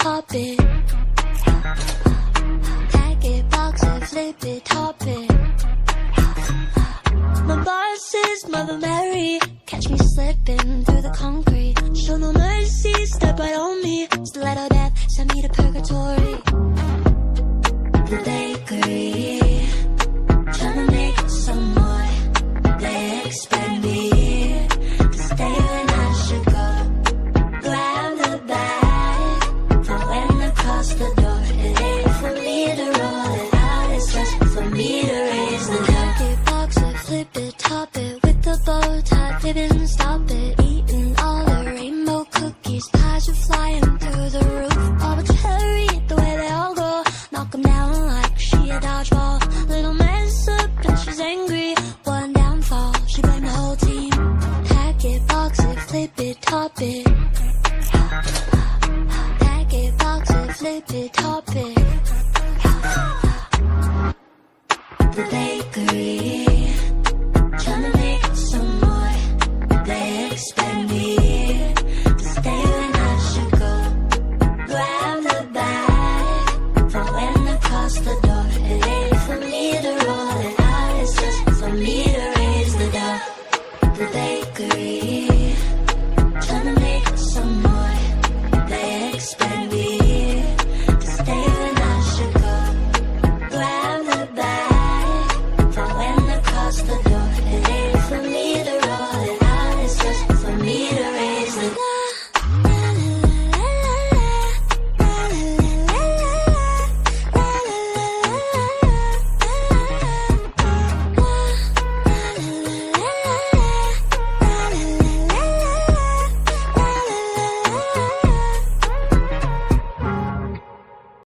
top it. Pack it, box it, flip it, top it. My boss is Mother Mary. Catch me slipping through the concrete. Show no mercy, step right on me. Stiletto death, send me to purgatory. The bakery, tryna make some more. They expect me to stay when I should go. Grab the bag for when I cross the door. It ain't for me to roll it out, it's just for me to raise the pack it, box it, flip it, top it. With the bow tie, fibbing, stop it. Eating all the rainbow cookies. Pies are flying through the roof. All the cherry, the way they all go. Knock them down like she a dodgeball. Little mess up and she's angry. One downfall, she blamed the whole team. Pack it, box it, flip it, top it. Pack it, box it, flip it, top it.